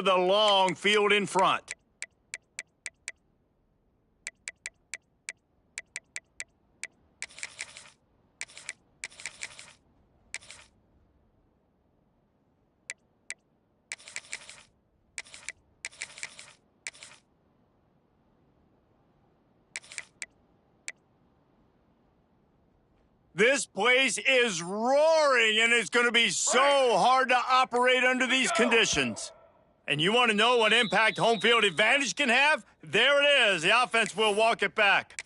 for the long field in front. This place is roaring, and it's going to be so hard to operate under these conditions. And you want to know what impact home field advantage can have? There it is. The offense will walk it back.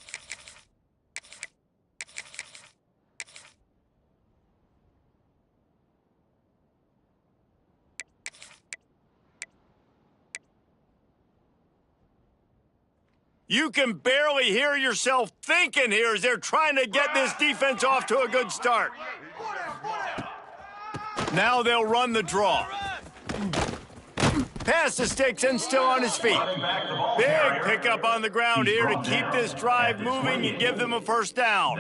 You can barely hear yourself thinking here as they're trying to get this defense off to a good start. Now they'll run the draw. Pass the sticks and still on his feet. Big pickup on the ground here to keep this drive moving and give them a first down.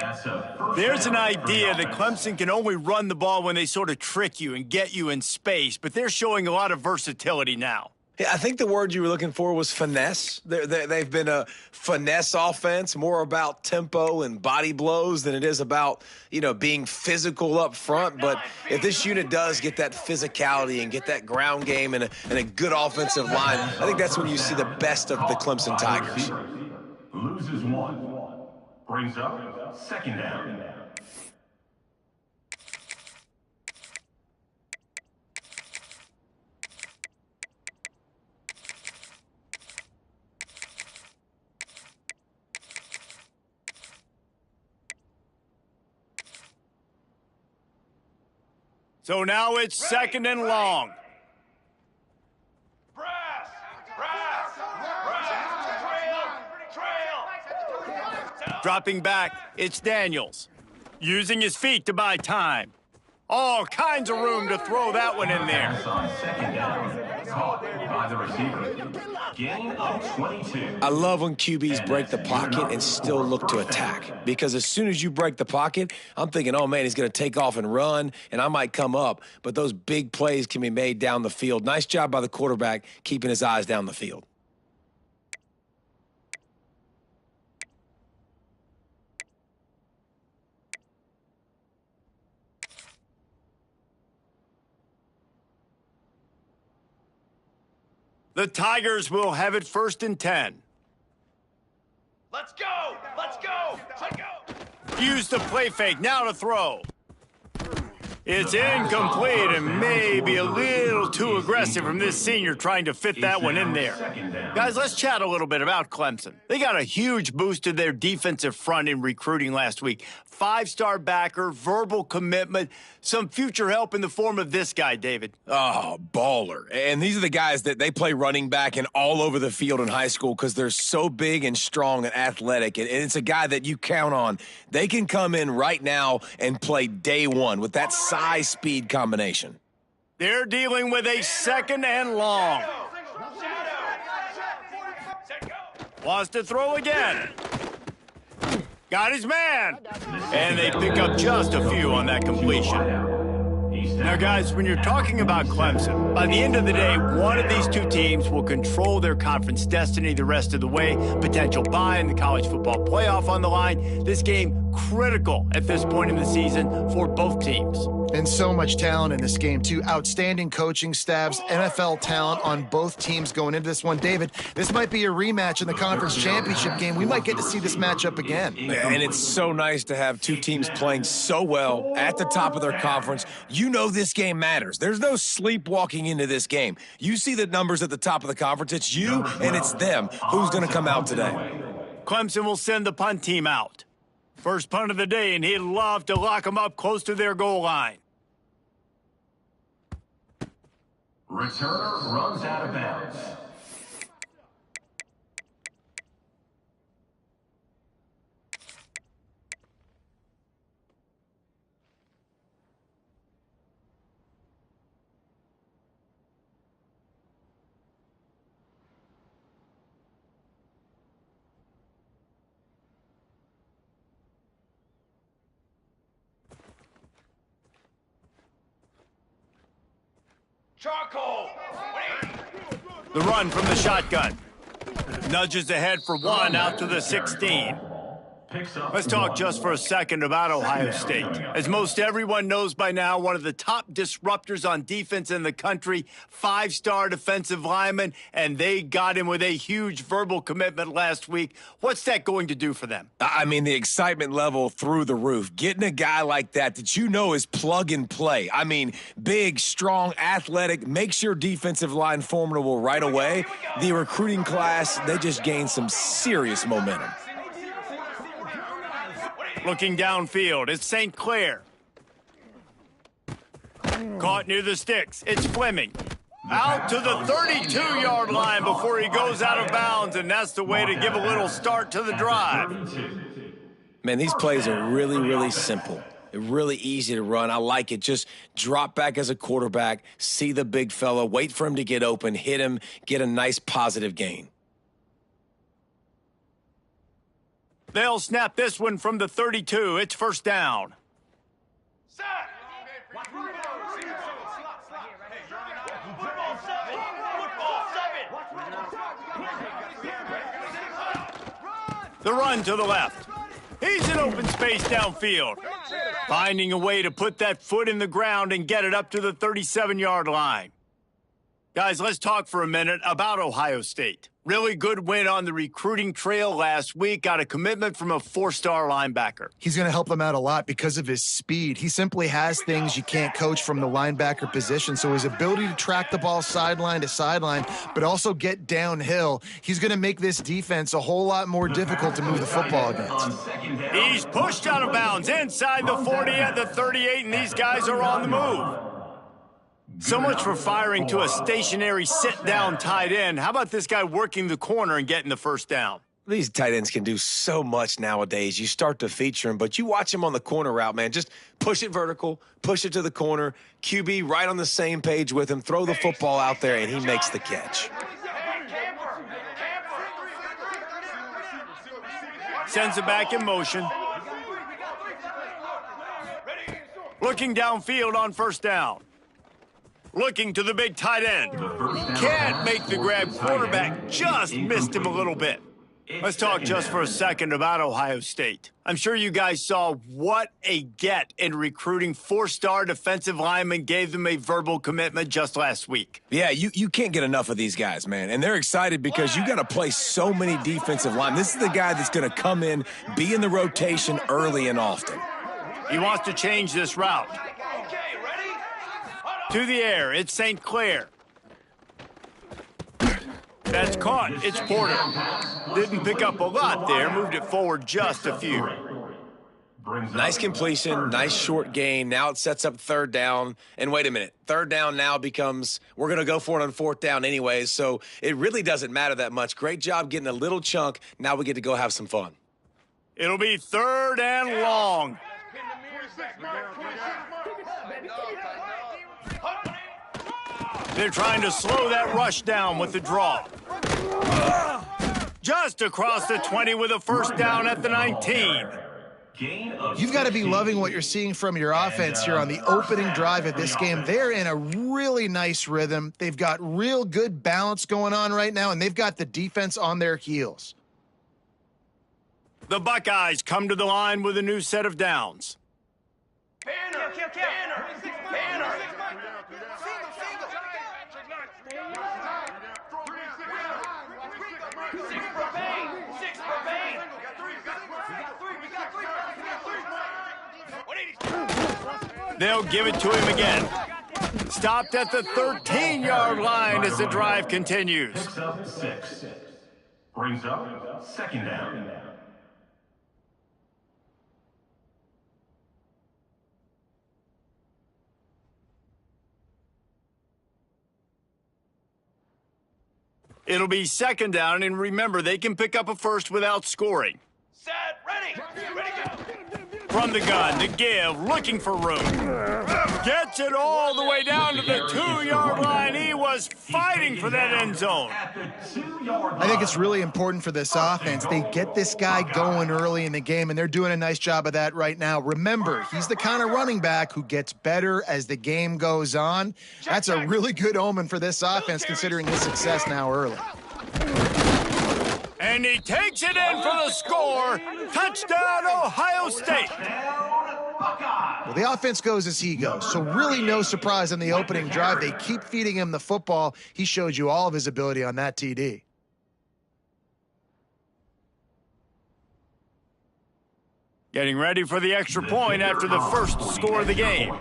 There's an idea that Clemson can only run the ball when they sort of trick you and get you in space, but they're showing a lot of versatility now. Yeah, I think the word you were looking for was finesse. They've been a finesse offense, more about tempo and body blows than it is about, being physical up front. But if this unit does get that physicality and get that ground game and a good offensive line, I think that's when you see the best of the Clemson Tigers. Loses one. Brings up second down. So now it's second and long. Dropping back, it's Daniels. Using his feet to buy time. All kinds of room to throw that one in there. Second down, caught by the receiver. Gain of 22. I love when QBs break the pocket and still look to attack. Because as soon as you break the pocket, I'm thinking, oh, man, he's going to take off and run, and I might come up. But those big plays can be made down the field. Nice job by the quarterback keeping his eyes down the field. The Tigers will have it first and 10. Let's go! Let's go! Let's go! Use the play fake, now to throw. It's incomplete and maybe a little too aggressive from this senior trying to fit that one in there. Guys, let's chat a little bit about Clemson. They got a huge boost to their defensive front in recruiting last week. 5-star backer, verbal commitment, some future help in the form of this guy, David. Oh, baller. And these are the guys that they play running back and all over the field in high school because they're so big and strong and athletic. And it's a guy that you count on. They can come in right now and play day one with that size-speed combination. They're dealing with a second and long. Wants to throw again. Got his man. And they pick up just a few on that completion. Now, guys, when you're talking about Clemson, by the end of the day, one of these two teams will control their conference destiny the rest of the way. Potential bye in the college football playoff on the line. This game critical at this point in the season for both teams. And so much talent in this game, too. Outstanding coaching staffs, NFL talent on both teams going into this one. David, this might be a rematch in the conference championship game. We might get to see this matchup again. And it's so nice to have two teams playing so well at the top of their conference. You know this game matters. There's no sleepwalking into this game. You see the numbers at the top of the conference. It's you and it's them. Who's going to come out today? Clemson will send the punt team out. First punt of the day, and he'd love to lock them up close to their goal line. Returner runs out of bounds. Charcoal! The run from the shotgun. Nudges ahead for one out to the 16. Let's talk just for a second about Ohio State. As most everyone knows by now, one of the top disruptors on defense in the country, 5-star defensive lineman, and they got him with a huge verbal commitment last week. What's that going to do for them? I mean, the excitement level through the roof. Getting a guy like that you know is plug and play. I mean, big, strong, athletic, makes your defensive line formidable right away. The recruiting class, they just gained some serious momentum. Looking downfield, it's St. Clair. Caught near the sticks, it's Fleming. Out to the 32-yard line before he goes out of bounds, and that's the way to give a little start to the drive. Man, these plays are really, really simple. They're really easy to run. I like it. Just drop back as a quarterback, see the big fella, wait for him to get open, hit him, get a nice positive gain. They'll snap this one from the 32. It's first down. The run to the left. He's in open space downfield. Finding a way to put that foot in the ground and get it up to the 37-yard line. Guys, let's talk for a minute about Ohio State. Really good win on the recruiting trail last week. Got a commitment from a 4-star linebacker. He's going to help them out a lot because of his speed. He simply has things you can't coach from the linebacker position. So his ability to track the ball sideline to sideline, but also get downhill, he's going to make this defense a whole lot more difficult to move the football against. He's pushed out of bounds inside the 40 at the 38, and these guys are on the move. So much for firing to a stationary sit-down tight end. How about this guy working the corner and getting the first down? These tight ends can do so much nowadays. You start to feature them, but you watch him on the corner route, man. Just push it vertical, push it to the corner. QB right on the same page with him. Throw the football out there, and he makes the catch. Sends it back in motion. Looking downfield on first down. Looking to the big tight end. Can't make the grab. Quarterback just missed him a little bit. Let's talk just for a second about Ohio State. I'm sure you guys saw what a get in recruiting. 4-star defensive lineman gave them a verbal commitment just last week. Yeah, you can't get enough of these guys, man. And they're excited because you got to play so many defensive linemen. This is the guy that's going to come in, be in the rotation early and often. He wants to change this route. To the air, it's St. Clair. That's caught. It's Porter. Didn't pick up a lot there. Moved it forward just a few. Nice completion, nice short gain. Now it sets up third down. And wait a minute. Third down now becomes, we're going to go for it on fourth down anyways. So it really doesn't matter that much. Great job getting a little chunk. Now we get to go have some fun. It'll be third and long. They're trying to slow that rush down with the draw. Just across the 20 with a first down at the 19. You've got to be loving what you're seeing from your offense here on the opening drive of this game. They're in a really nice rhythm. They've got real good balance going on right now, and they've got the defense on their heels. The Buckeyes come to the line with a new set of downs. Banner! Banner! Banner! They'll give it to him again. Stopped at the 13-yard line as the drive continues. Picks up 6. Brings up second down. It'll be second down, and remember, they can pick up a first without scoring. Set, ready! Ready, go! From the gun, to give, looking for room. Gets it all the way down to the 2-yard line. He was fighting for that end zone. I think it's really important for this offense. They get this guy going early in the game, and they're doing a nice job of that right now. Remember, he's the kind of running back who gets better as the game goes on. That's a really good omen for this offense, considering his success now early. And he takes it in for the score. Touchdown, Ohio State. Well, the offense goes as he goes, so really no surprise on the opening drive. They keep feeding him the football. He showed you all of his ability on that TD. Getting ready for the extra point after the first score of the game.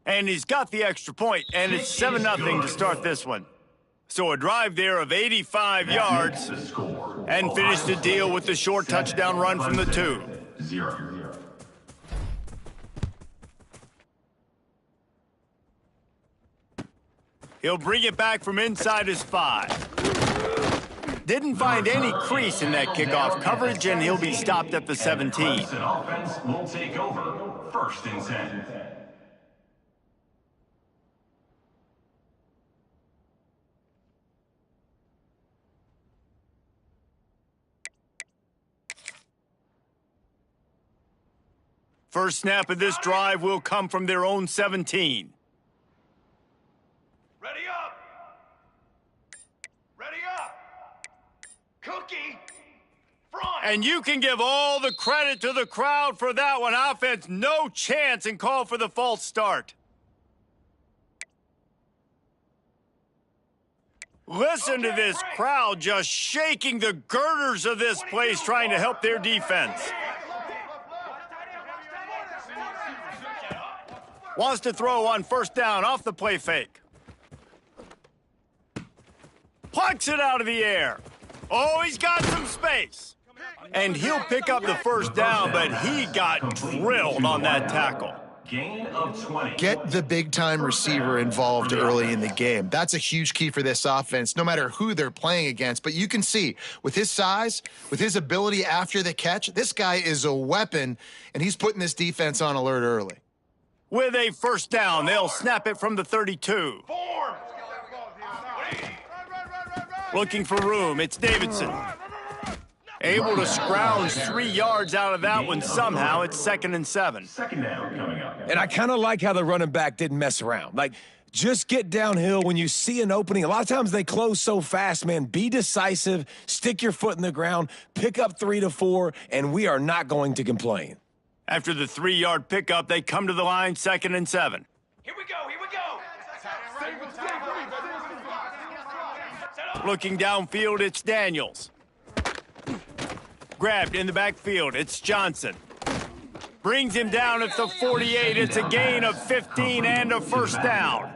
And he's got the extra point, and it's 7-0 to start this one. So a drive there of 85 yards and finish the deal with the short touchdown run from the 2. He'll bring it back from inside his 5. Didn't find any crease in that kickoff coverage, and he'll be stopped at the 17. Offense will take over 1st and 10. First snap of this drive will come from their own 17. Ready up! Ready up! Cookie! Front! And you can give all the credit to the crowd for that one. Offense, no chance, and call for the false start. Listen to this crowd just shaking the girders of this place, trying to help their defense. Wants to throw on first down off the play fake. Plucks it out of the air. Oh, he's got some space. And he'll pick up the first down, but he got drilled on that tackle. Gain of 20. Get the big-time receiver involved early in the game. That's a huge key for this offense, no matter who they're playing against. But you can see, with his size, with his ability after the catch, this guy is a weapon, and he's putting this defense on alert early. With a first down, they'll snap it from the 32. Form! Looking for room, it's Davidson. Able to scrounge 3 yards out of that one somehow. It's 2nd and 7. Second down coming up. And I kind of like how the running back didn't mess around. Like, just get downhill when you see an opening. A lot of times they close so fast, man. Be decisive, stick your foot in the ground, pick up 3 to 4, and we are not going to complain. After the 3-yard pickup, they come to the line, 2nd and 7. Here we go, here we go! Set up! Looking downfield, it's Daniels. Grabbed in the backfield, it's Johnson. Brings him down at the 48. It's a gain of 15 and a first down.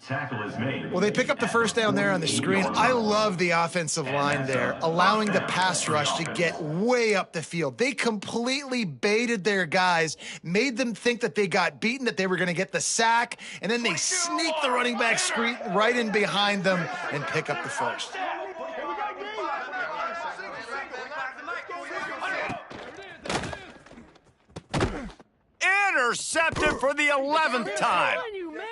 Tackle is made. Well, they pick up the first down there on the screen. I love the offensive line there, allowing the pass rush to get way up the field. They completely baited their guys, made them think that they got beaten, that they were going to get the sack, and then they sneak the running back screen right in behind them and pick up the first. Intercepted for the 11th time.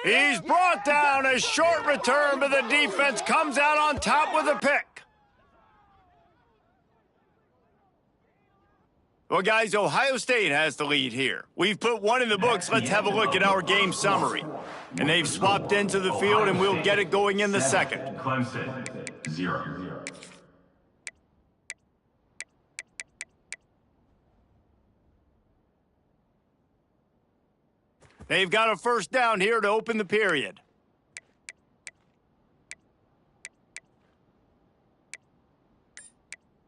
He's brought down. A short return, but the defense comes out on top with a pick. Well, guys, Ohio State has the lead here. We've put one in the books. Let's have a look at our game summary. And they've swapped into the field, and we'll get it going in the second. Clemson 0. They've got a first down here to open the period.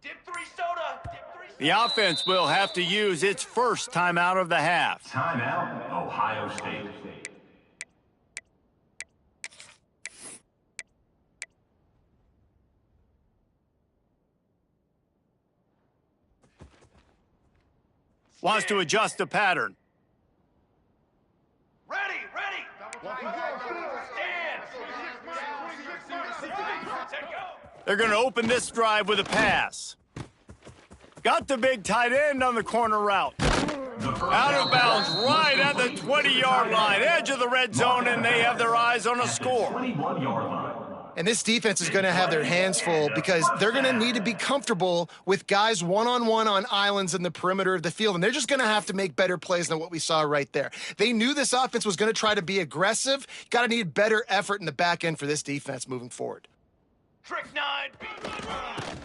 Dip 3 soda! The offense will have to use its first timeout of the half. Timeout, Ohio State. Wants to adjust the pattern. Ready, ready! Stand! Set go! They're going to open this drive with a pass. Got the big tight end on the corner route. Out of bounds right at the 20-yard line, edge of the red zone, and they have their eyes on a score. 21-yard line. And this defense is going to have their hands full because they're going to need to be comfortable with guys one-on-one on islands in the perimeter of the field, and they're just going to have to make better plays than what we saw right there. They knew this offense was going to try to be aggressive. Got to need better effort in the back end for this defense moving forward. Trick 9.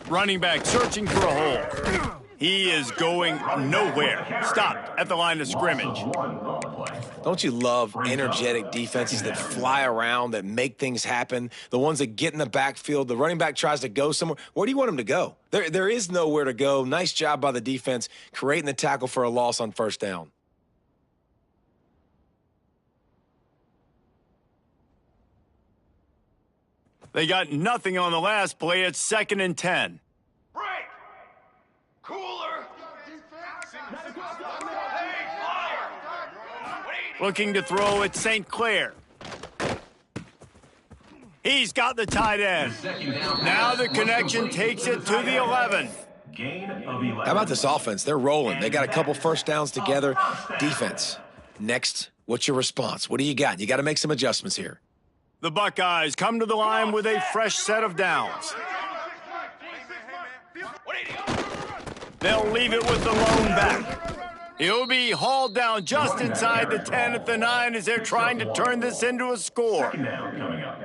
Running back searching for a hole. He is going nowhere. Stopped at the line of scrimmage. Don't you love energetic defenses that fly around, that make things happen, the ones that get in the backfield? The running back tries to go somewhere. Where do you want him to go? There is nowhere to go. Nice job by the defense creating the tackle for a loss on first down. They got nothing on the last play. It's 2nd and 10. Break. Cooler. Hey, fire. Wait. Looking to throw at St. Clair. He's got the tight end. Now the connection takes it to the 11. Gain of 11. How about this offense? They're rolling. They got a couple first downs together. Defense. Next, what's your response? What do you got? You got to make some adjustments here. The Buckeyes come to the line with a fresh set of downs. They'll leave it with the lone back. He'll be hauled down just inside the 10 at the 9 as they're trying to turn this into a score. Second down coming up.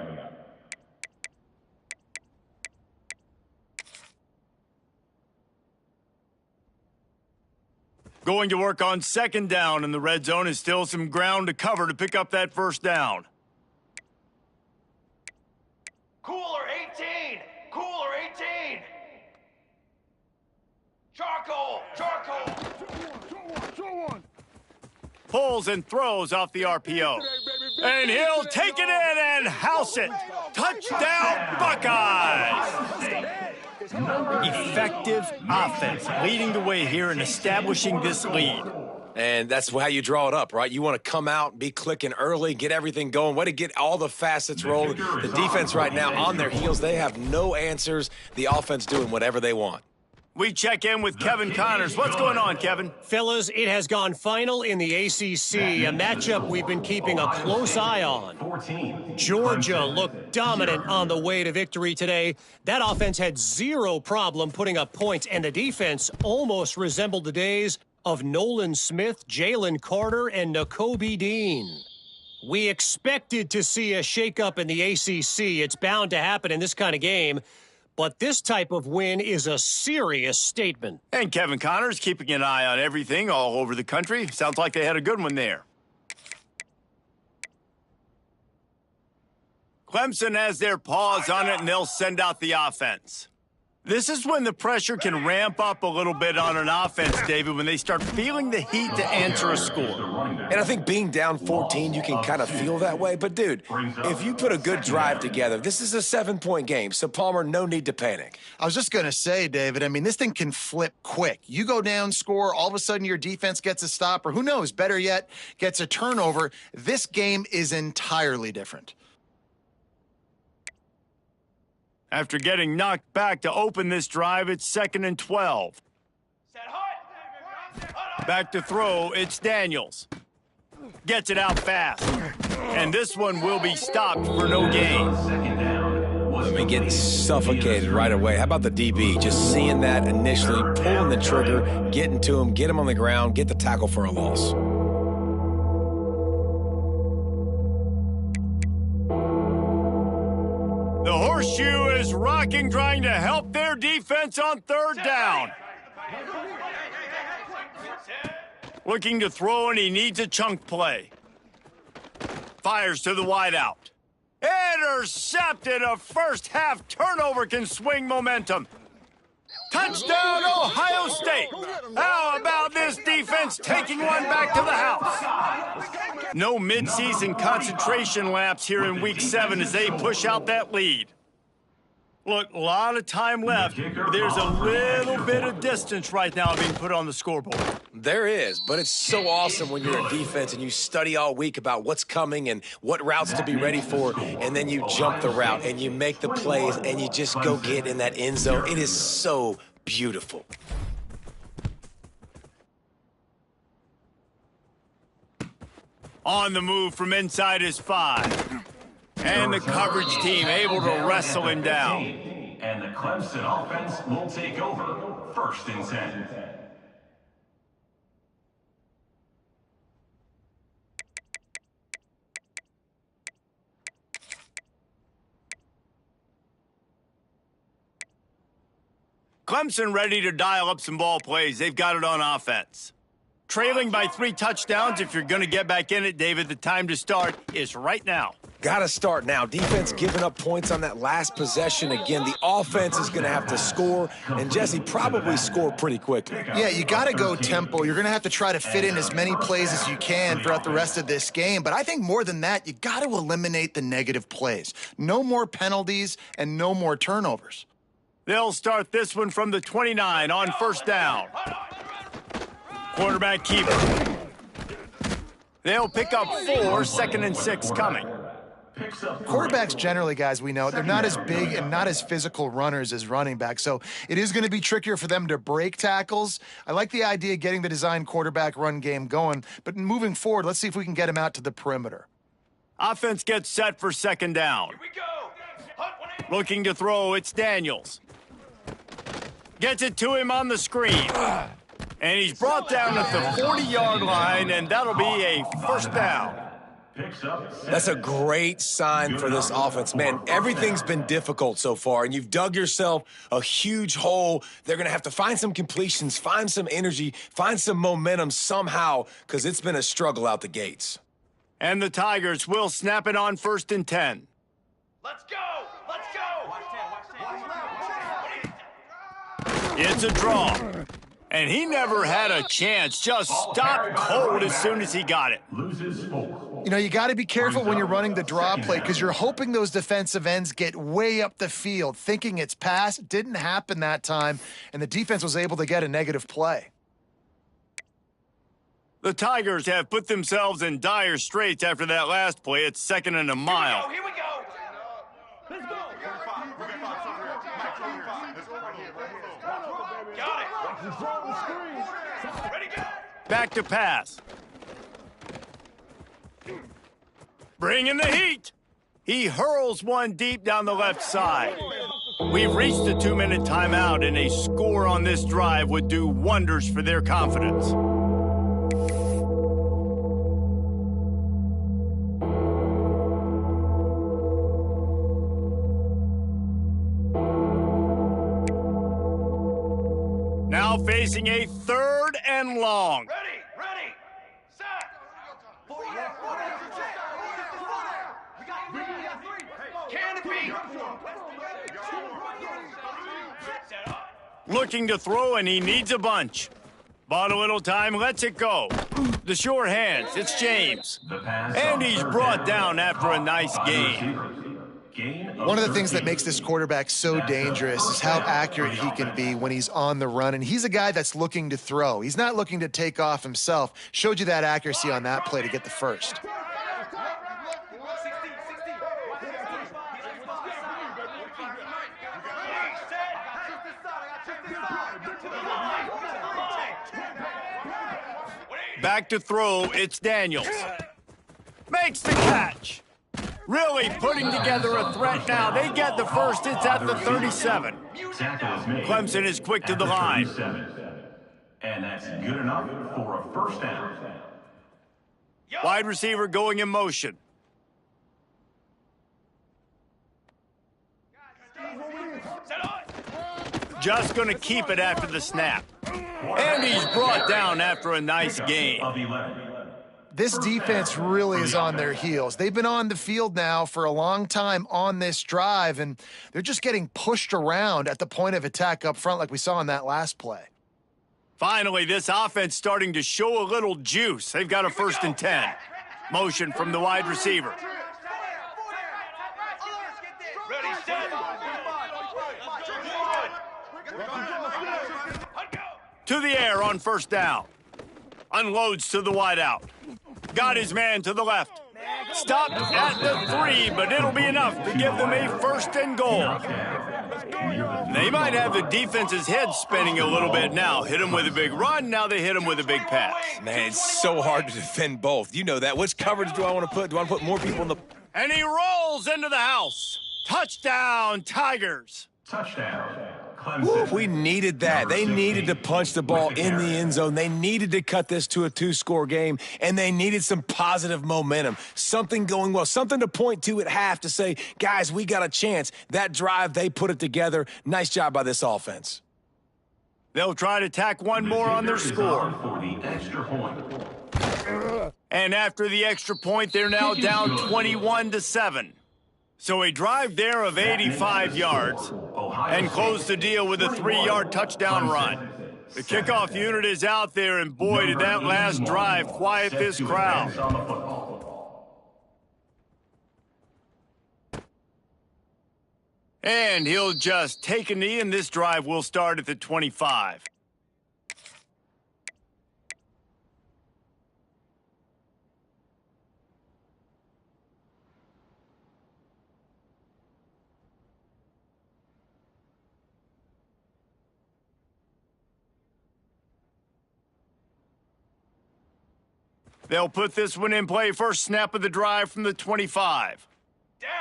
Going to work on 2nd down, and the red zone is still some ground to cover to pick up that first down. Cooler 18. Cooler 18. Charcoal. Charcoal. Pulls and throws off the RPO. And he'll take it in and house it. Touchdown, Buckeyes! Effective offense, leading the way here and establishing this lead. And that's how you draw it up, right? You want to come out, be clicking early, get everything going, way to get all the facets rolling. The defense right now on their heels, they have no answers. The offense doing whatever they want. We check in with Kevin Connors. What's going on, Kevin? Fellas, it has gone final in the ACC, a matchup we've been keeping a close eye on. 14. Georgia looked dominant on the way to victory today. That offense had zero problem putting up points, and the defense almost resembled the days of Nolan Smith, Jalen Carter, and Nakobe Dean. We expected to see a shakeup in the ACC. It's bound to happen in this kind of game. But this type of win is a serious statement. And Kevin Connors keeping an eye on everything all over the country. Sounds like they had a good one there. Clemson has their paws on it, and they'll send out the offense. This is when the pressure can ramp up a little bit on an offense, David, when they start feeling the heat to answer a score. And I think being down 14, you can kind of feel that way. But, dude, if you put a good drive together, this is a 7-point game. So, Palmer, no need to panic. I was just going to say, David, I mean, this thing can flip quick. You go down, score, all of a sudden your defense gets a stop, or who knows, better yet, gets a turnover. This game is entirely different. After getting knocked back to open this drive, it's 2nd and 12. Set hut. Back to throw, it's Daniels. Gets it out fast. And this one will be stopped for no gain. Second down. I mean, getting suffocated right away. How about the DB? Just seeing that initially, pulling the trigger, getting to him, get him on the ground, get the tackle for a loss. The horseshoe is rocking, trying to help their defense on 3rd down. Looking to throw, and he needs a chunk play. Fires to the wideout. Intercepted. A first-half turnover can swing momentum. Touchdown, Ohio State. How about this defense taking one back to the house? No midseason concentration laps here in Week 7 as they push out that lead. Look, a lot of time left. There's a little bit of distance right now being put on the scoreboard. There is, but it's so awesome when you're a defense and you study all week about what's coming and what routes to be ready for, and then you jump the route and you make the plays and you just go get in that end zone. It is so beautiful. On the move from inside his 5. And the coverage team able to wrestle him down. And the Clemson offense will take over 1st and 10. Clemson ready to dial up some ball plays. They've got it on offense. Trailing by 3 touchdowns. If you're going to get back in it, David, the time to start is right now. Got to start now. Defense giving up points on that last possession. Again, the offense is going to have to score, and Jesse probably score pretty quickly. Yeah, you got to go tempo. You're going to have to try to fit in as many plays as you can throughout the rest of this game. But I think more than that, you got to eliminate the negative plays. No more penalties and no more turnovers. They'll start this one from the 29 on 1st down. Quarterback keeper. They'll pick up 4, 2nd and 6 coming. Quarterbacks generally, guys, we know, they're not as big and not as physical runners as running backs, so it is going to be trickier for them to break tackles. I like the idea of getting the design quarterback run game going, but moving forward, let's see if we can get him out to the perimeter. Offense gets set for 2nd down. Here we go. Looking to throw, it's Daniels. Gets it to him on the screen. And he's brought down at the 40-yard line, and that'll be a 1st down. That's a great sign for this offense. Man, everything's been difficult so far, and you've dug yourself a huge hole. They're going to have to find some completions, find some energy, find some momentum somehow, because it's been a struggle out the gates. And the Tigers will snap it on 1st and 10. Let's go. Let's go. It's a draw. And he never had a chance. Just stopped cold as soon as he got it. Loses 4. You know, you got to be careful when you're running the draw play because you're hoping those defensive ends get way up the field, thinking it's pass. It didn't happen that time, and the defense was able to get a negative play. The Tigers have put themselves in dire straits after that last play. It's 2nd and a mile. Here we go. Let's go. Got it. Ready, go. Back to pass. Bringing the heat. He hurls one deep down the left side. We've reached the 2-minute timeout, and a score on this drive would do wonders for their confidence. Now facing a 3rd and long. Ready. Set. Canopy. Set up. Looking to throw, and he needs a bunch. Bought a little time, lets it go. The sure hands, it's James. And he's brought down after a nice gain. One of the things that makes this quarterback so dangerous is how accurate he can be when he's on the run. And he's a guy that's looking to throw. He's not looking to take off himself. Showed you that accuracy on that play to get the 1st. Back to throw, it's Daniels. Makes the catch. Really putting together a threat now. They get the 1st. It's at the 37. Clemson is quick to the line. And that's good enough for a 1st down. Wide receiver going in motion. Just going to keep it after the snap. And he's brought down after a nice gain. This defense really is on their heels. They've been on the field now for a long time on this drive, and they're just getting pushed around at the point of attack up front like we saw in that last play. Finally, this offense starting to show a little juice. They've got a 1st and 10. Motion from the wide receiver. Ready, set. To the air on 1st down. Unloads to the wideout. Got his man to the left. Stopped at the 3, but it'll be enough to give them a 1st and goal. They might have the defense's head spinning a little bit now. Hit them with a big run, now they hit them with a big pass. Man, it's so hard to defend both. You know that. Which coverage do I want to put? Do I want to put more people in the... And he rolls into the house. Touchdown, Tigers. Touchdown. Woo, we needed that. They needed to punch the ball in the end zone. They needed to cut this to a 2-score game, and they needed some positive momentum, something going well, something to point to at half to say, guys, we got a chance. That drive, they put it together. Nice job by this offense. They'll try to tack one more on their score. For the extra point. And after the extra point, they're now down 21-7. So a drive there of 85 yards and close the deal with a 3-yard touchdown run. The kickoff unit is out there, and boy, did that last drive quiet this crowd. And he'll just take a knee, and this drive will start at the 25. They'll put this one in play. First snap of the drive from the 25. Down.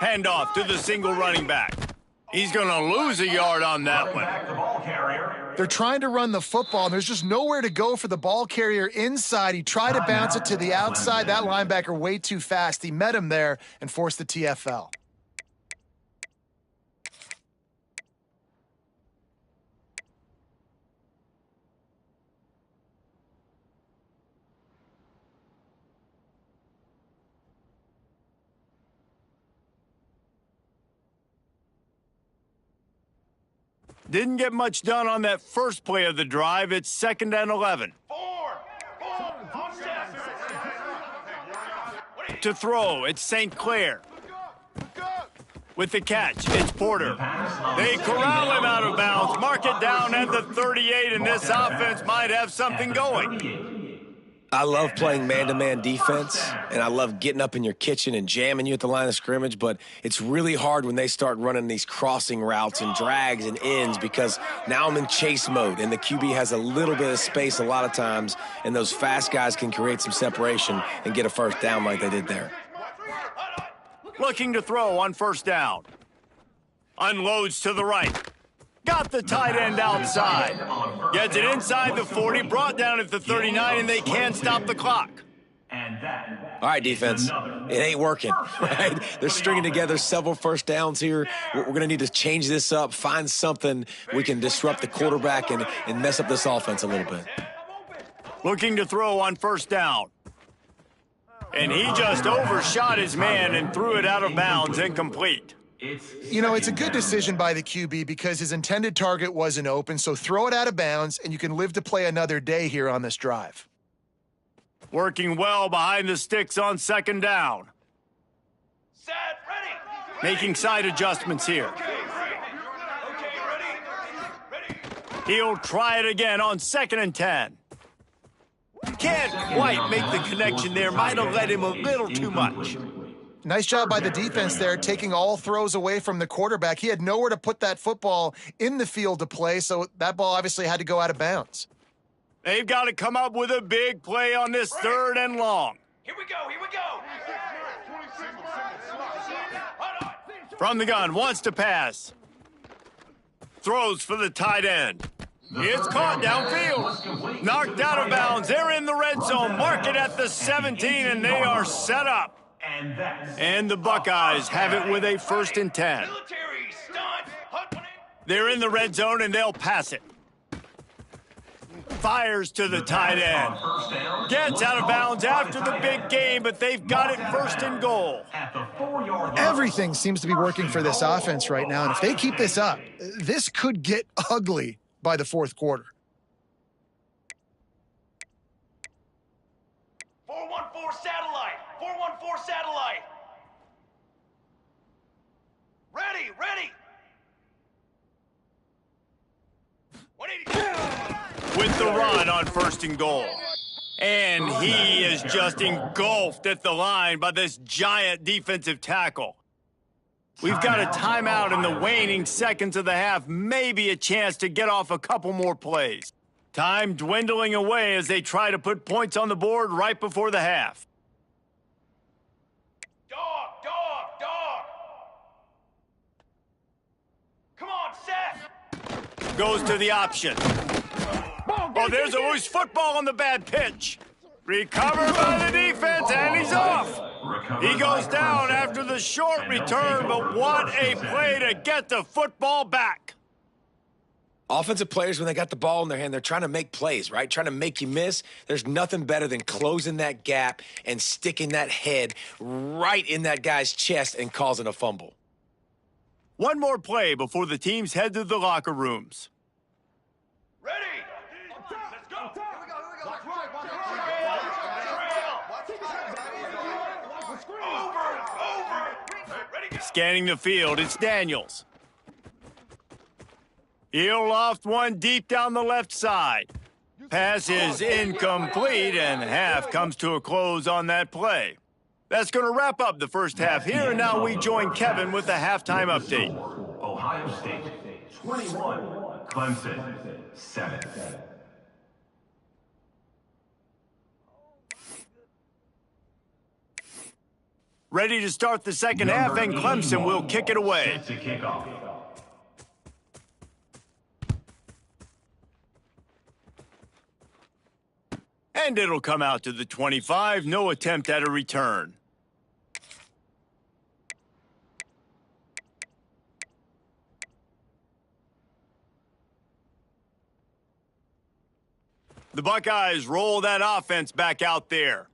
Handoff to the single running back. He's going to lose a yard on that one. Back the ball carrier. They're trying to run the football, and there's just nowhere to go for the ball carrier inside. He tried to bounce it to the outside. That linebacker way too fast. He met him there and forced the TFL. Didn't get much done on that first play of the drive. It's 2nd and 11. To throw, it's St. Clair. With the catch, it's Porter. They corral him out of bounds, mark it down at the 38, and this offense might have something going. I love playing man-to-man defense, and I love getting up in your kitchen and jamming you at the line of scrimmage, but it's really hard when they start running these crossing routes and drags and ends because now I'm in chase mode, and the QB has a little bit of space a lot of times, and those fast guys can create some separation and get a first down like they did there. Looking to throw on first down. Unloads to the right. Got the tight end outside. Gets it inside the 40, brought down at the 39, and they can't stop the clock. All right, defense. It ain't working, right? They're stringing together several first downs here. We're going to need to change this up, find something we can disrupt the quarterback and mess up this offense a little bit. Looking to throw on first down. And he just overshot his man and threw it out of bounds, incomplete. You know, it's a good decision by the QB because his intended target wasn't open, so throw it out of bounds, and you can live to play another day here on this drive. Working well behind the sticks on 2nd down. Set, ready. Making side adjustments here. Okay, ready. He'll try it again on 2nd and 10. Can't quite make the connection there. Might have let him a little too much. Nice job by the defense there, taking all throws away from the quarterback. He had nowhere to put that football in the field to play, so that ball obviously had to go out of bounds. They've got to come up with a big play on this 3rd and long. Here we go. From the gun, wants to pass. Throws for the tight end. It's caught downfield. Knocked out of bounds. They're in the red zone. Mark it at the 17, and they are set up. And the Buckeyes have it with a 1st and 10. They're in the red zone, and they'll pass it. Fires to the tight end. Gets out of bounds after the big game, but they've got it 1st and goal. Everything seems to be working for this offense right now, and if they keep this up, this could get ugly by the 4th quarter. 414 satellite. 414 satellite. Ready. 180. the run on 1st and goal. And he is just engulfed at the line by this giant defensive tackle. We've got a timeout in the waning seconds of the half, maybe a chance to get off a couple more plays. Time dwindling away as they try to put points on the board right before the half. Dog, dog, dog. Come on, Seth. Goes to the option. Oh, there's a loose football on the bad pitch. Recovered by the defense, and he's off. He goes down after the short return, but what a play to get the football back. Offensive players, when they got the ball in their hand, they're trying to make plays, right? Trying to make you miss. There's nothing better than closing that gap and sticking that head right in that guy's chest and causing a fumble. One more play before the teams head to the locker rooms. Ready. Let's go. Over. Ready, go. Scanning the field, it's Daniels. He'll loft one deep down the left side. Pass is incomplete, and half comes to a close on that play. That's going to wrap up the first half here, and now we join Kevin with the halftime update. Ohio State 21, Clemson 7. Ready to start the second half, and Clemson will kick it away. Set to kick off. And it'll come out to the 25, no attempt at a return. The Buckeyes roll that offense back out there.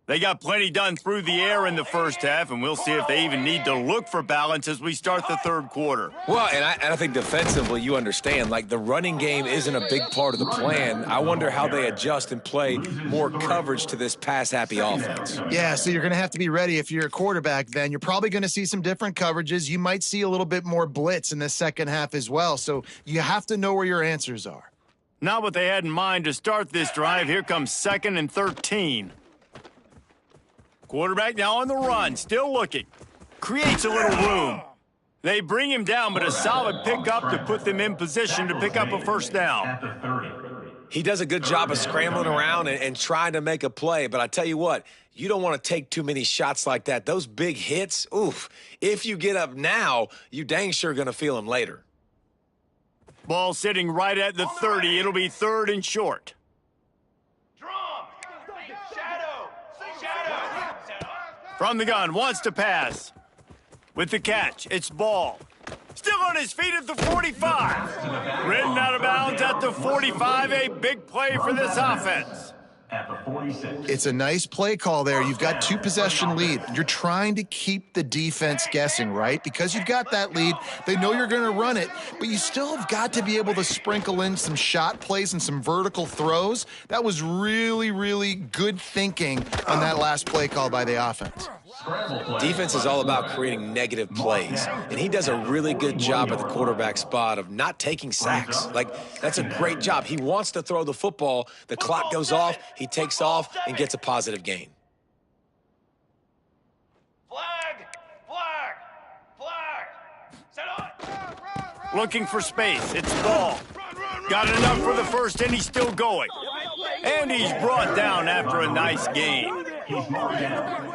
They got plenty done through the air in the first half, and we'll see if they even need to look for balance as we start the third quarter. Well, and I think defensively, you understand, like the running game isn't a big part of the plan. I wonder how they adjust and play more coverage to this pass-happy offense. Yeah, so you're going to have to be ready if you're a quarterback then. You're probably going to see some different coverages. You might see a little bit more blitz in the second half as well, so you have to know where your answers are. Not what they had in mind to start this drive. Here comes 2nd and 13. Quarterback now on the run, still looking. Creates a little room. They bring him down, but a solid pickup to put them in position to pick up a first down. At the 30. He does a good job of scrambling around and trying to make a play, but I tell you what, you don't want to take too many shots like that. Those big hits, oof. If you get up now, you dang sure going to feel them later. Ball sitting right at the 30. It'll be 3rd and short. Drum. Shadow. Shadow. From the gun, wants to pass. With the catch, it's Ball. Still on his feet at the 45. Ridden out of bounds at the 45. A big play for this offense. At the 46. It's a nice play call there. You've got 2-possession lead. You're trying to keep the defense guessing, right? Because you've got that lead, they know you're going to run it, but you still have got to be able to sprinkle in some shot plays and some vertical throws. That was really, really good thinking on that last play call by the offense. Defense is all about creating negative plays, and he does a really good job at the quarterback spot of not taking sacks. Like, that's a great job. He wants to throw the football. The clock goes off. He takes off and gets a positive gain. Flag. Flag. Flag. Set on. Looking for space. It's Ball. Got enough for the first, and he's still going. And he's brought down after a nice gain.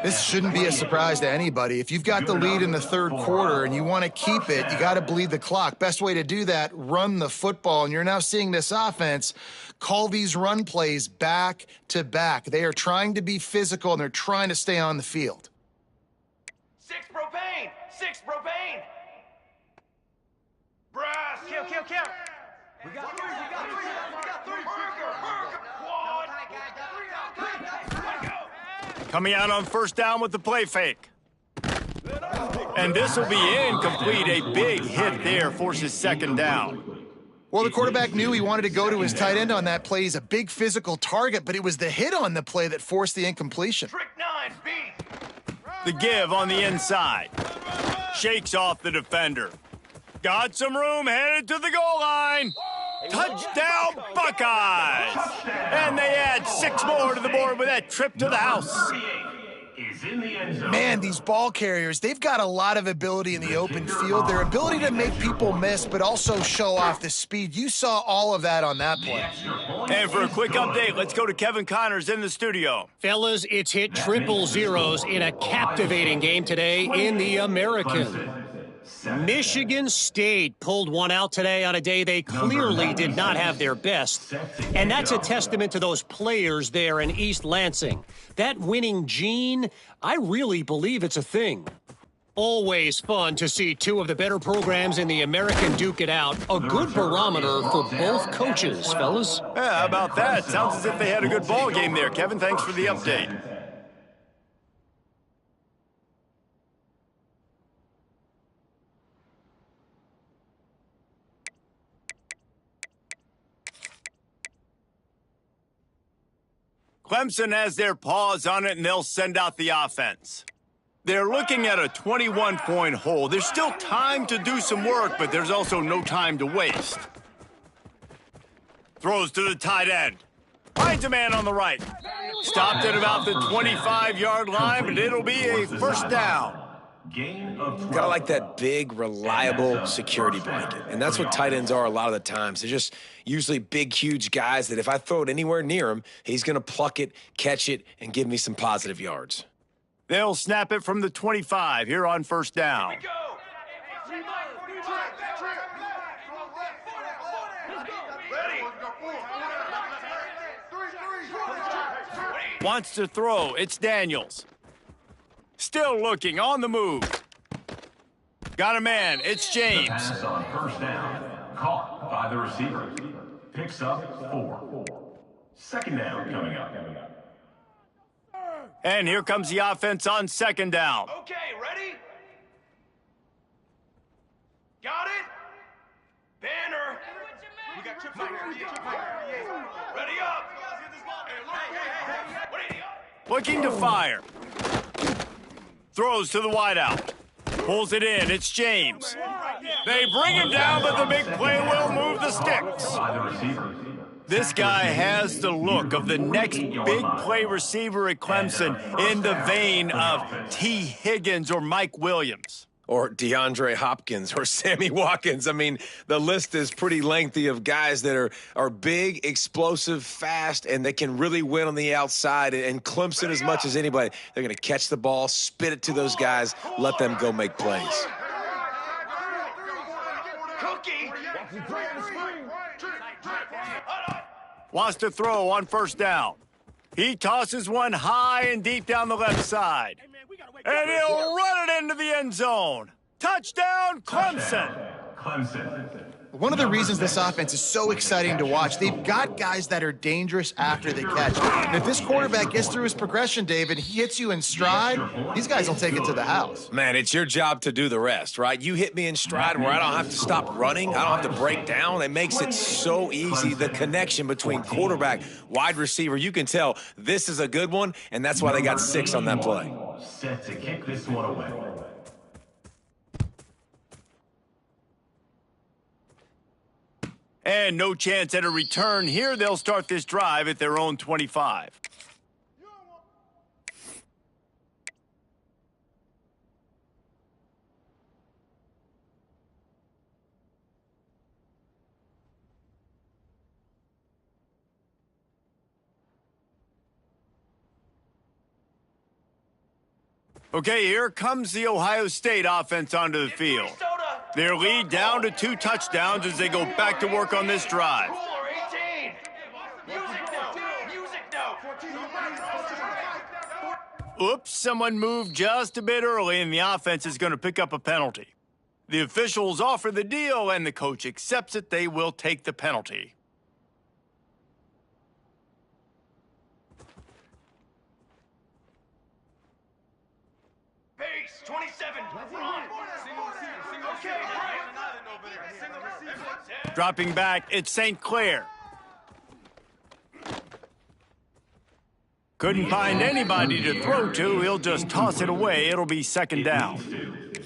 This shouldn't be a surprise to anybody. If you've got the lead in the third quarter and you want to keep it, you got to bleed the clock. Best way to do that, run the football. And you're now seeing this offense call these run plays back to back. They are trying to be physical, and they're trying to stay on the field. 6 propane. 6 propane. Brass. Kill. We got 3. We got 3. We got 3. Burger. Quad. Coming out on first down with the play fake. And this will be incomplete. A big hit there forces 2nd down. Well, the quarterback knew he wanted to go to his tight end on that play. He's a big physical target, but it was the hit on the play that forced the incompletion. Trick 9B. The give on the inside. Shakes off the defender. Got some room, headed to the goal line. Touchdown, Buckeyes! And they add 6 more to the board with that trip to the house. Is in the end zone. Man, these ball carriers, they've got a lot of ability in the open field. Their ability to make people miss, but also show off the speed. You saw all of that on that play. And for a quick update, let's go to Kevin Connors in the studio. Fellas, it's hit triple zeros in a captivating game today in the American. Michigan State pulled one out today on a day they clearly did not have their best. And that's a testament to those players there in East Lansing. That winning gene, I really believe it's a thing. Always fun to see two of the better programs in the American duke it out. A good barometer for both coaches, fellas. Yeah, how about that? Sounds as if they had a good ball game there, Kevin. Thanks for the update. Clemson has their paws on it, and they'll send out the offense. They're looking at a 21-point hole. There's still time to do some work, but there's also no time to waste. Throws to the tight end. Finds a man on the right. Stopped at about the 25-yard line, but it'll be a first down. Gain of 12. Gotta like that big, reliable security blanket. And that's what tight ends are a lot of the times. They're just usually big, huge guys that if I throw it anywhere near him, he's going to pluck it, catch it, and give me some positive yards. They'll snap it from the 25 here on first down. Wants to throw. It's Daniels. Still looking, on the move. Got a man. It's James. Pass on first down. Caught by the receiver. Picks up 4. Second down coming up. And here comes the offense on second down. Okay, ready? Got it? Banner. We got chips right here. Ready up. Looking to fire. Throws to the wideout. Pulls it in. It's James. They bring him down, but the big play will move the sticks. By the receiver. This guy has the look of the next big play receiver at Clemson, in the vein of T. Higgins or Mike Williams. Or DeAndre Hopkins or Sammy Watkins. I mean, the list is pretty lengthy of guys that are big, explosive, fast, and they can really win on the outside. And Clemson, as much as anybody, they're going to catch the ball, spit it to those guys, let them go make plays. Cookie. Wants to throw on first down. He tosses one high and deep down the left side. And he'll run it into the end zone. Touchdown, Clemson. Clemson. One of the reasons this offense is so exciting to watch, they've got guys that are dangerous after the catch. And if this quarterback gets through his progression, David, he hits you in stride, these guys will take it to the house. Man, it's your job to do the rest, right? You hit me in stride where I don't have to stop running. I don't have to break down. It makes it so easy. The connection between quarterback, wide receiver, you can tell this is a good one, and that's why they got 6 on that play. Set to kick this one away. And no chance at a return here. They'll start this drive at their own 25. Okay, here comes the Ohio State offense onto the field. Their lead down to 2 touchdowns as they go back to work on this drive. Oops, someone moved just a bit early, and the offense is going to pick up a penalty. The officials offer the deal, and the coach accepts it. They will take the penalty. Base 27. Okay, Dropping back, it's St. Clair. Couldn't find anybody to throw to. He'll just toss it away. It'll be second down.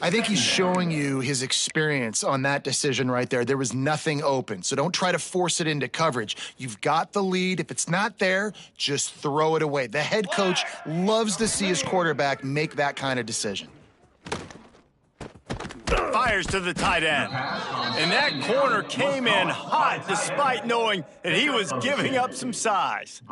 I think he's showing you his experience on that decision right there. There was nothing open, so don't try to force it into coverage. You've got the lead. If it's not there, just throw it away. The head coach loves to see his quarterback make that kind of decision. Fires to the tight end. And that corner came in hot despite knowing that he was giving up some size.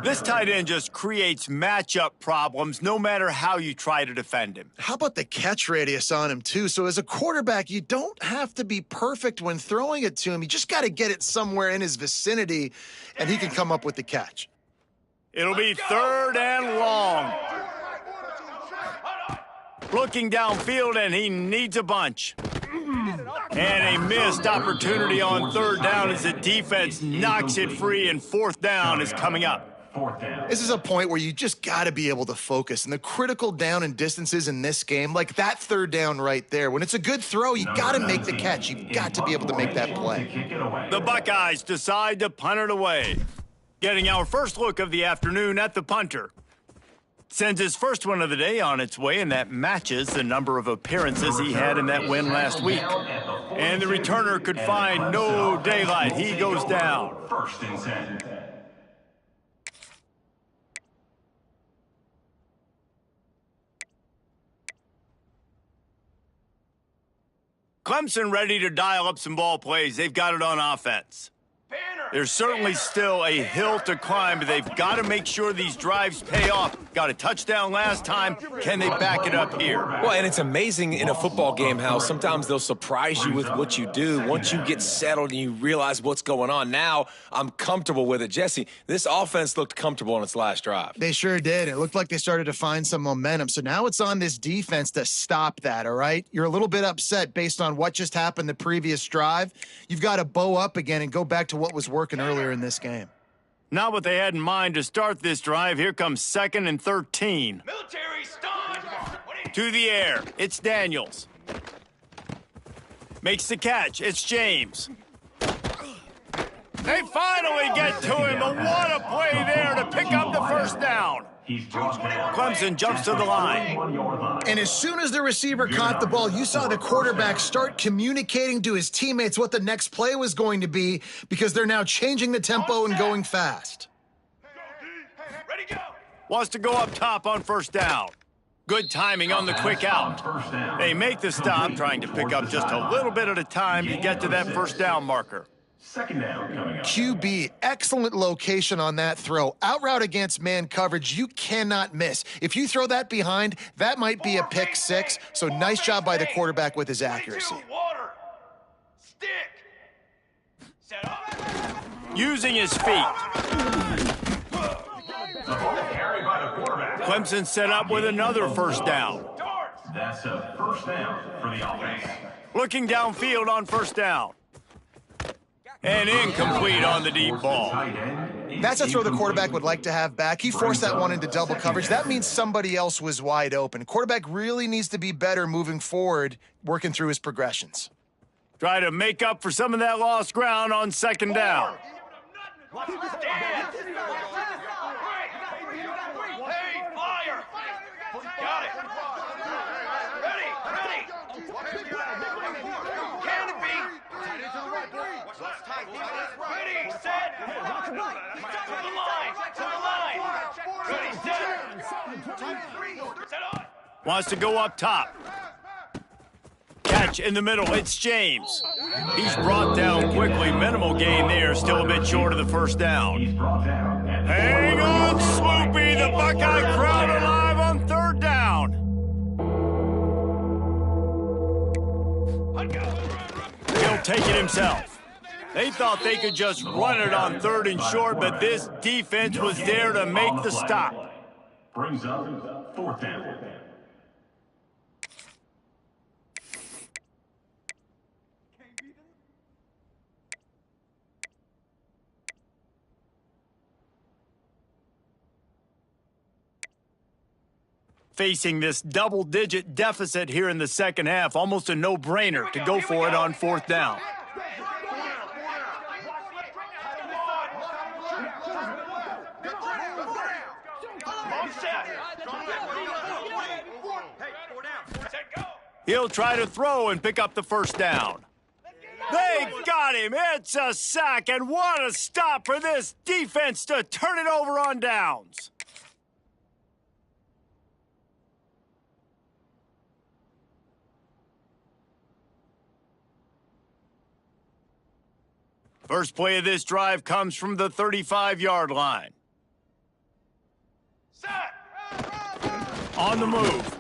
This tight end just creates matchup problems no matter how you try to defend him. How about the catch radius on him, too? So as a quarterback, you don't have to be perfect when throwing it to him. You just got to get it somewhere in his vicinity, and he can come up with the catch. It'll be 3rd and long. Looking downfield, and he needs a bunch. And a missed opportunity on 3rd down as the defense knocks it free, and 4th down is coming up. This is a point where you just got to be able to focus. And the critical down and distances in this game, like that 3rd down right there, when it's a good throw, you got to make the catch. You've got to be able to make that play. The Buckeyes decide to punt it away. Getting our first look of the afternoon at the punter. Sends his first one of the day on its way, and that matches the number of appearances he had in that win last week. And the returner could find no daylight. He goes down. 1st and 10. Clemson ready to dial up some ball plays. They've got it on offense. There's certainly still a hill to climb, but they've got to make sure these drives pay off. Got a touchdown last time. Can they back it up here? Well, and it's amazing in a football game how sometimes they'll surprise you with what you do. Once you get settled and you realize what's going on, now I'm comfortable with it. Jesse, this offense looked comfortable on its last drive. They sure did. It looked like they started to find some momentum. So now it's on this defense to stop that, all right? You're a little bit upset based on what just happened the previous drive. You've got to bow up again and go back to what was working earlier in this game. Not what they had in mind to start this drive. Here comes 2nd and 13. Military stunt. To the air. It's Daniels. Makes the catch. It's James. They finally get to him, but what a play there to pick up the 1st down. Clemson jumps to the line. And as soon as the receiver caught the ball, you saw the quarterback start communicating to his teammates what the next play was going to be, because they're now changing the tempo and going fast. Ready, go. Wants to go up top on 1st down. Good timing on the quick out. They make the stop, trying to pick up just a little bit at a time to get to that 1st down marker. 2nd down coming up. QB, excellent location on that throw. Out route against man coverage, you cannot miss. If you throw that behind, that might be a pick 6. So nice job by the quarterback with his accuracy. Water. Stick. Set up. Using his feet. Carried by the quarterback. Clemson set up with another 1st down. That's a 1st down for the offense. Looking downfield on 1st down. And incomplete on the deep ball. That's a throw the quarterback would like to have back. He forced that one into double coverage. That means somebody else was wide open. Quarterback really needs to be better moving forward, working through his progressions. Try to make up for some of that lost ground on 2nd down. Hey, flyer. Got it. Ready. Canopy. Ready, set. To the line. Ready, set. Set on. Wants to go up top. Catch in the middle. It's James. He's brought down quickly. Minimal gain there. Still a bit short of the 1st down. Hang on, Sloopy. The Buckeye crowd alive on 3rd down. He'll take it himself. They thought they could just run it on 3rd and short, but this defense was there to make the stop. Brings up 4th down. Facing this double-digit deficit here in the 2nd half, almost a no-brainer to go for it on 4th down. Set, go. He'll try to throw and pick up the first down. They got him. It's a sack, and what a stop for this defense to turn it over on downs. First play of this drive comes from the 35-yard line. On the move.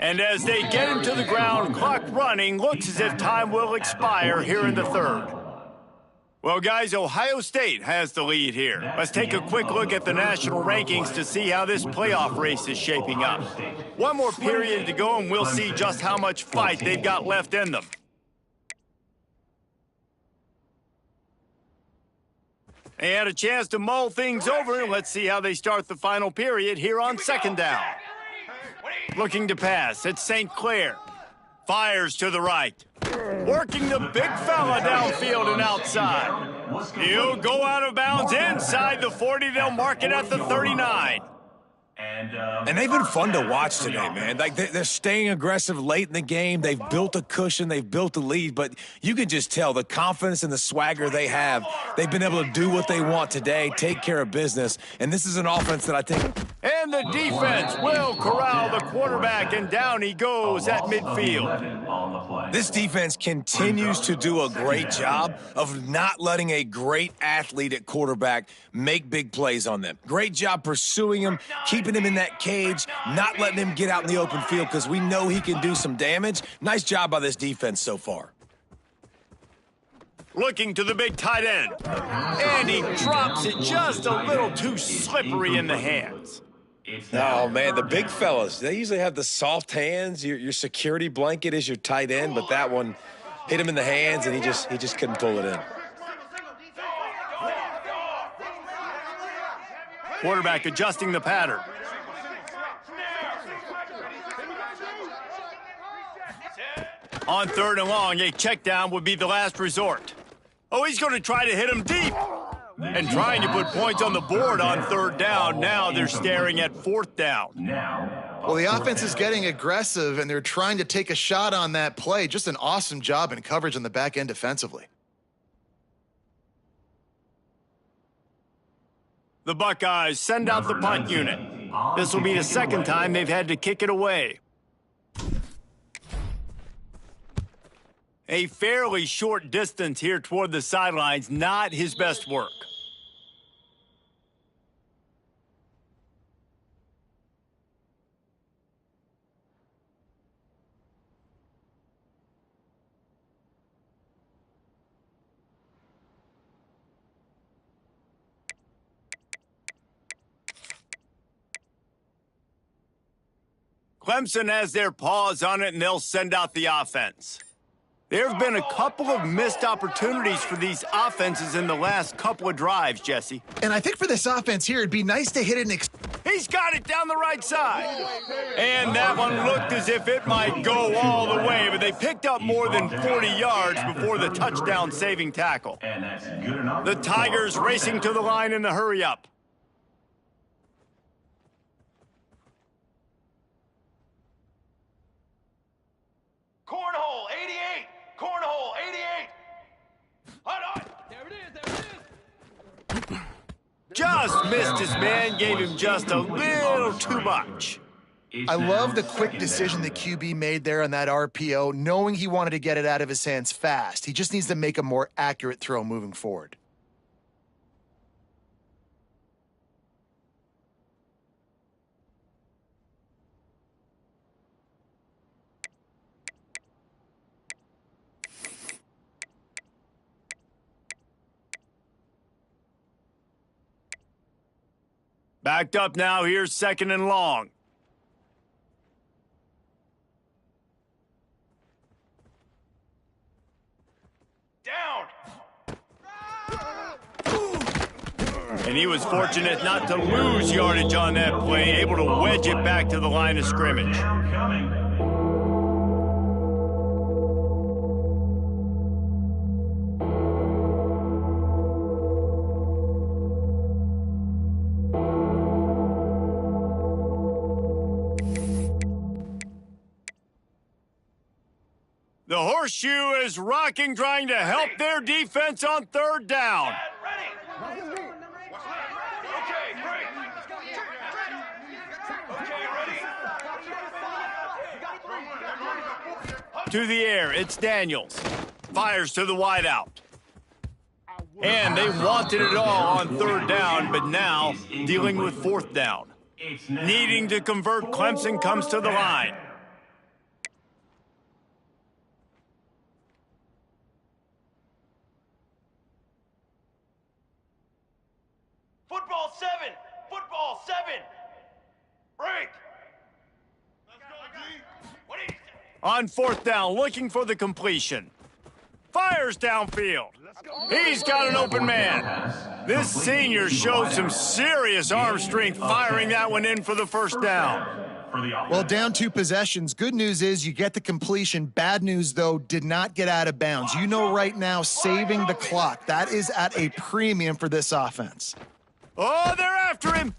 And as they get him to the ground, clock running, looks as if time will expire here in the third. Well, guys, Ohio State has the lead here. Let's take a quick look at the national rankings to see how this playoff race is shaping up. One more period to go, and we'll see just how much fight they've got left in them. They had a chance to mull things over. Let's see how they start the final period here on second down. Looking to pass, it's St. Clair. Fires to the right. Working the big fella downfield and outside. He'll go out of bounds inside the 40. They'll mark it at the 39. And they've been fun to watch today, man. Like, they're staying aggressive late in the game. They've built a cushion. They've built a lead. But you can just tell the confidence and the swagger they have. They've been able to do what they want today, take care of business. And this is an offense that I think... And the defense will corral the quarterback, and down he goes at midfield. This defense continues to do a great job of not letting a great athlete at quarterback make big plays on them. Great job pursuing him, keeping him in that cage, not letting him get out in the open field because we know he can do some damage. Nice job by this defense so far. Looking to the big tight end. And he drops it just a little too slippery in the hands. Oh, man, the big fellas, they usually have the soft hands. Your security blanket is your tight end, but that one hit him in the hands, and he just couldn't pull it in. Quarterback adjusting the pattern. On third and long, a check down would be the last resort. Oh, he's going to try to hit him deep. And trying to put points on the board on third down. Now they're staring at fourth down. Well, the offense is getting aggressive, and they're trying to take a shot on that play. Just an awesome job in coverage on the back end defensively. The Buckeyes send out the punt unit. This will be the second time they've had to kick it away. A fairly short distance here toward the sidelines, not his best work. Clemson has their paws on it, and they'll send out the offense. There have been a couple of missed opportunities for these offenses in the last couple of drives, Jesse. And I think for this offense here, it'd be nice to hit an... He's got it down the right side. And that one looked as if it might go all the way, but they picked up more than 40 yards before the touchdown-saving tackle. The Tigers racing to the line in the hurry-up. Cornhole, 88! Cornhole, 88! Hot. There it is. Just missed his man, gave him just a little too much. I love the quick decision the QB made there on that RPO, knowing he wanted to get it out of his hands fast. He just needs to make a more accurate throw moving forward. Backed up now, here's second and long. Down! And he was fortunate not to lose yardage on that play, able to wedge it back to the line of scrimmage. Horseshoe is rocking, trying to help their defense on third down. Ready? Okay, great. Okay, ready? To the air, it's Daniels. Fires to the wideout. And they wanted it all on third down, but now dealing with fourth down. Needing to convert, Clemson comes to the line. Football 7. Football 7. Break. On fourth down, looking for the completion. Fires downfield. He's got an open man. This senior showed some serious arm strength firing that one in for the first down. Well, down 2 possessions. Good news is you get the completion. Bad news, though, did not get out of bounds. You know right now, saving the clock. That is at a premium for this offense. Oh, they're after him.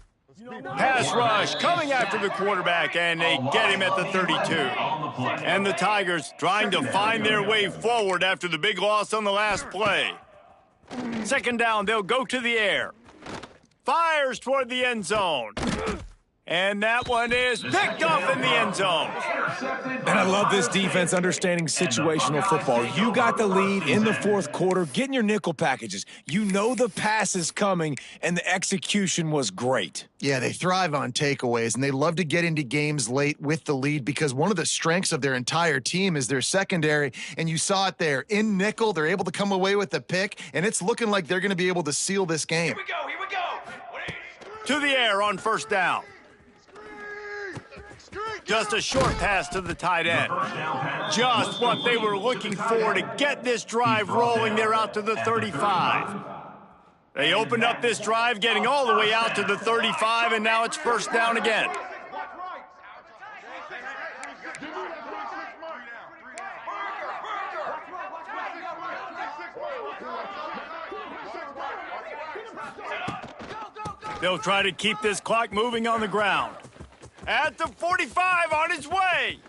Pass rush coming after the quarterback, and they get him at the 32. And the Tigers trying to find their way forward after the big loss on the last play. Second down, they'll go to the air. Fires toward the end zone. And that one is picked off in the end zone. And I love this defense understanding situational football. You got the lead in the fourth quarter, getting your nickel packages. You know the pass is coming, and the execution was great. Yeah, they thrive on takeaways, and they love to get into games late with the lead because one of the strengths of their entire team is their secondary, and you saw it there. In nickel, they're able to come away with the pick, and it's looking like they're going to be able to seal this game. Here we go. Here we go. To the air on first down. Just a short pass to the tight end. Just what they were looking for to get this drive rolling. They're out to the 35. They opened up this drive, getting all the way out to the 35, and now it's first down again. They'll try to keep this clock moving on the ground. At the 45, on his way.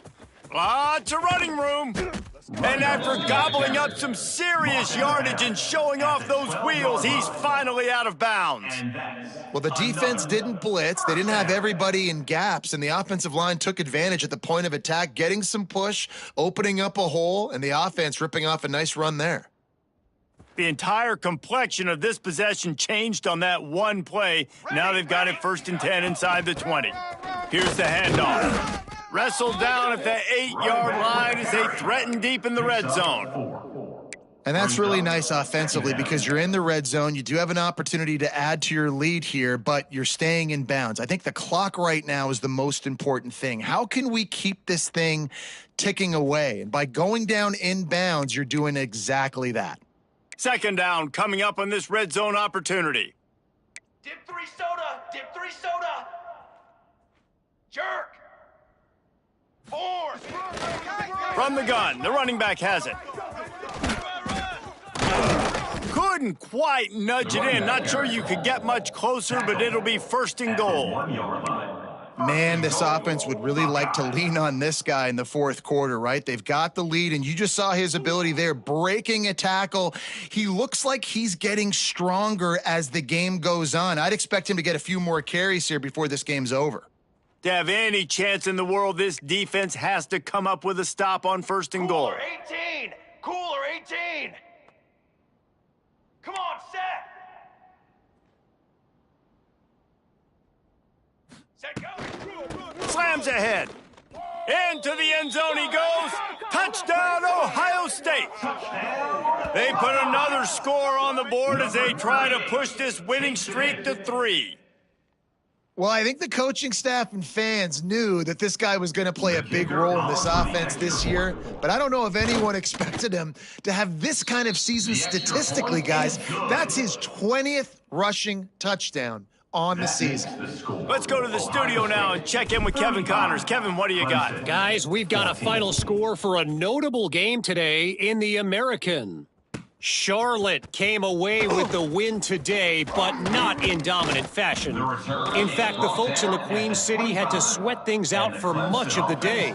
Lots of running room. And after gobbling up some serious yardage and showing off those wheels, he's finally out of bounds. Well, the defense didn't blitz. They didn't have everybody in gaps, and the offensive line took advantage at the point of attack, getting some push, opening up a hole, and the offense ripping off a nice run there. The entire complexion of this possession changed on that one play. Now they've got it first and 10 inside the 20. Here's the handoff. Wrestled down at the 8-yard line as they threaten deep in the red zone. And that's really nice offensively because you're in the red zone. You do have an opportunity to add to your lead here, but you're staying in bounds. I think the clock right now is the most important thing. How can we keep this thing ticking away? And by going down in bounds, you're doing exactly that. Second down coming up on this red zone opportunity. Dip 3 soda. Dip 3 soda. Jerk. 4. From the gun, the running back has it. Couldn't quite nudge it in. Not sure you could get much closer, but it'll be first and goal. Man, this offense would really like to lean on this guy in the fourth quarter, right? They've got the lead, and you just saw his ability there, breaking a tackle. He looks like he's getting stronger as the game goes on. I'd expect him to get a few more carries here before this game's over. To have any chance in the world, this defense has to come up with a stop on first and goal. Cooler 18. Cooler 18. Come on, set. Set, go. Slams ahead. Into the end zone he goes. Touchdown, Ohio State. They put another score on the board as they try to push this winning streak to 3. Well, I think the coaching staff and fans knew that this guy was going to play a big role in this offense this year, but I don't know if anyone expected him to have this kind of season statistically, guys. That's his 20th rushing touchdown on the season. Let's go to the studio now and check in with Kevin Connors. Kevin, what do you got? Guys, we've got a final score for a notable game today in the American. Charlotte came away with the win today, but not in dominant fashion. In fact, the folks in the Queen City had to sweat things out for much of the day.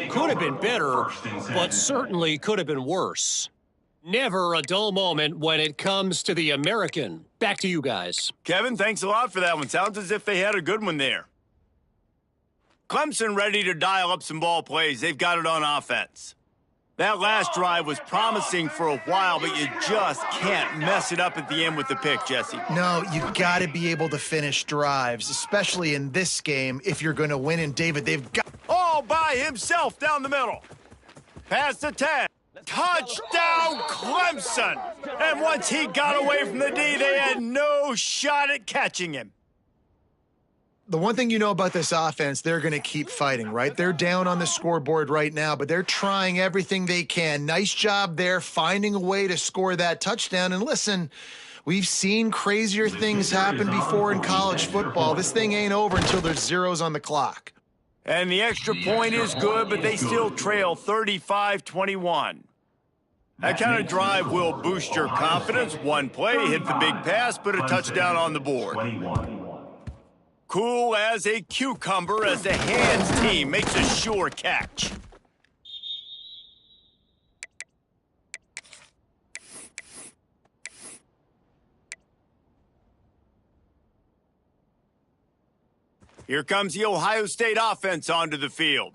Could have been better, but certainly could have been worse. Never a dull moment when it comes to the American. Back to you guys. Kevin, thanks a lot for that one. Sounds as if they had a good one there. Clemson ready to dial up some ball plays. They've got it on offense. That last drive was promising for a while, but you just can't mess it up at the end with the pick, Jesse. No, you got to be able to finish drives, especially in this game if you're going to win. And David, they've got all by himself down the middle. Pass to 10. Touchdown, Clemson. And once he got away from the D, they had no shot at catching him. the one thing you know about this offense, they're going to keep fighting, right? They're down on the scoreboard right now, but they're trying everything they can. Nice job there, finding a way to score that touchdown. And listen, we've seen crazier things happen before in college football. This thing ain't over until there's zeros on the clock. And the extra point is good, but they still trail 35-21. That kind of drive will boost your confidence. One play, hit the big pass, put a touchdown on the board. Cool as a cucumber as the hands team makes a sure catch. Here comes the Ohio State offense onto the field.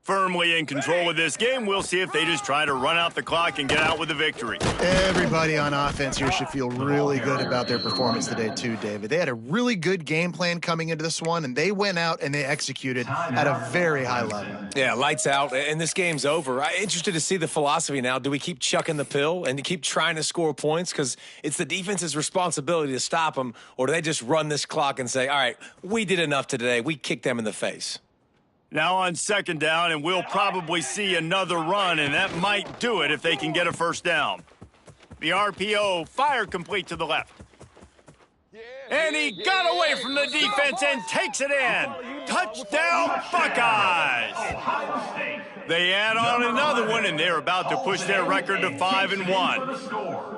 Firmly in control of this game, we'll see if they just try to run out the clock and get out with a victory. Everybody on offense here should feel really good about their performance today too, David. They had a really good game plan coming into this one, and they went out and they executed at a very high level. Yeah, lights out, and this game's over. I'm interested to see the philosophy now. Do we keep chucking the pill and keep trying to score points because it's the defense's responsibility to stop them, or do they just run this clock and say, all right, we did enough today, we kicked them in the face? Now on second down, and we'll probably see another run, and that might do it if they can get a first down. The RPO, fire complete to the left. And he got away from the defense and takes it in. Touchdown, Buckeyes! They add on another one, and they're about to push their record to 5-1.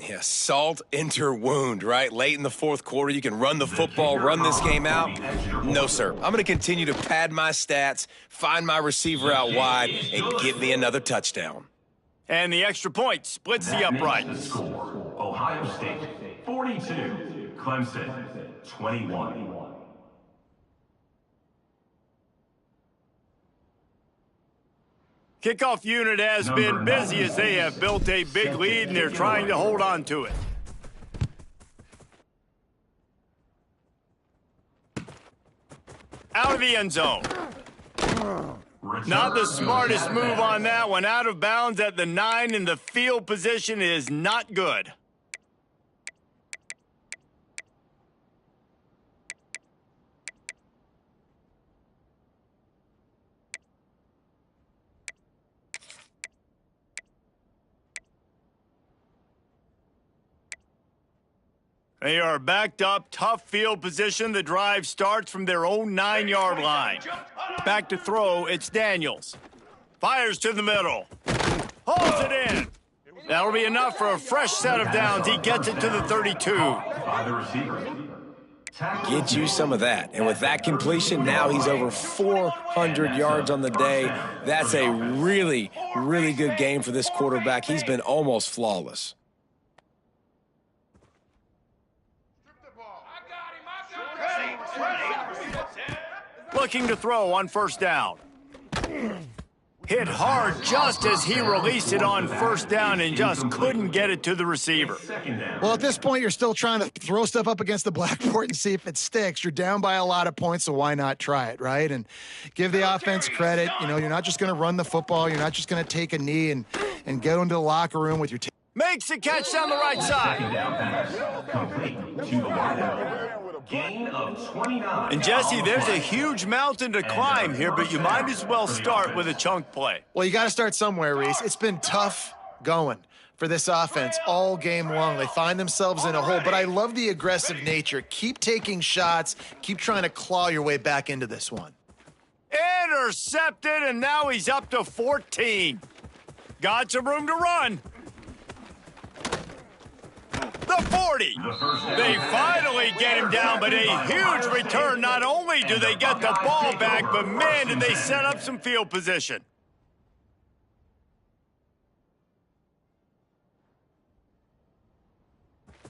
Yeah, salt into wound, right? Late in the fourth quarter, you can run the football, run this game out. No, sir. I'm going to continue to pad my stats, find my receiver out wide, and get me another touchdown. And the extra point splits the uprights. Ohio State 42, Clemson 21. Kickoff unit has been busy as they have built a big lead, and they're trying to hold on to it. Out of the end zone. Not the smartest move on that one. Out of bounds at the 9, and the field position is not good. They are backed up, tough field position. The drive starts from their own 9-yard line. Back to throw, it's Daniels. Fires to the middle. Holds it in. That'll be enough for a fresh set of downs. He gets it to the 32. Get you some of that. And with that completion, now he's over 400 yards on the day. That's a really, really good game for this quarterback. He's been almost flawless. Looking to throw on first down. Hit hard just as he released it on first down and just couldn't get it to the receiver. Well, at this point, you're still trying to throw stuff up against the blackboard and see if it sticks. You're down by a lot of points, so why not try it, right? And give the offense credit. You know, you're not just going to run the football. You're not just going to take a knee and get into the locker room with your team. Makes a catch down the right side. Gain of 29. And Jesse, there's a huge mountain to climb here, but you might as well start with a chunk play. Well, you got to start somewhere, Reese. It's been tough going for this offense all game long. They find themselves in a hole, but I love the aggressive nature. Keep taking shots. Keep trying to claw your way back into this one. Intercepted, and now he's up to 14. Got some room to run. The 40. They finally get him down, but a huge return. Not only do they get the ball back, but man, did they set up some field position.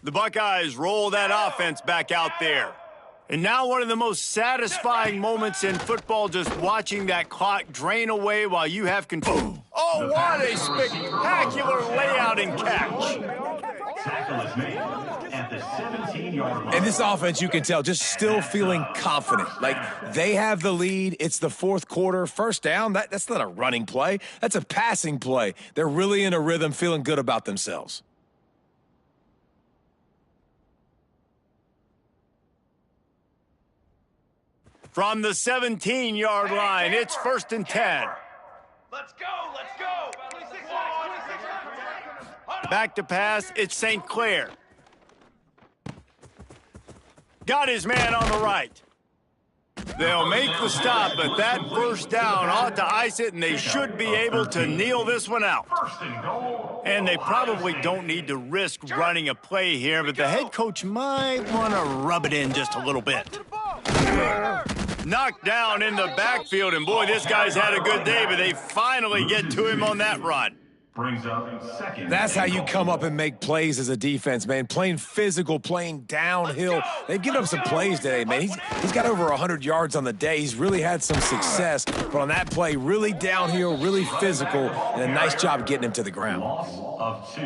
The Buckeyes roll that offense back out there. And now one of the most satisfying moments in football, just watching that clock drain away while you have control. Oh, what a spectacular layout and catch. Tackle is made at the 17-yard line. And this offense, you can tell, just still feeling confident. Like, they have the lead. It's the fourth quarter. First down, that's not a running play. That's a passing play. They're really in a rhythm, feeling good about themselves. From the 17-yard line, it's 1st and 10. Let's go, let's go. 26 Back to pass, it's St. Clair. Got his man on the right. They'll make the stop, but that first down ought to ice it, and they should be able to kneel this one out. And they probably don't need to risk running a play here, but the head coach might want to rub it in just a little bit. Knocked down in the backfield, and boy, this guy's had a good day, but they finally get to him on that run. Brings up second. That's how you come up and make plays as a defense, man. Playing physical, playing downhill. They've given up some plays today, man. He's got over 100 yards on the day. He's really had some success, but on that play, really downhill, really physical, and a nice job getting him to the ground. Loss of 2.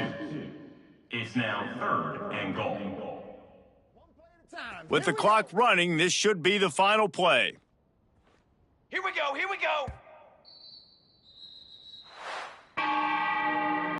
It's now 3rd and goal. With the clock running, this should be the final play. Here we go, here we go.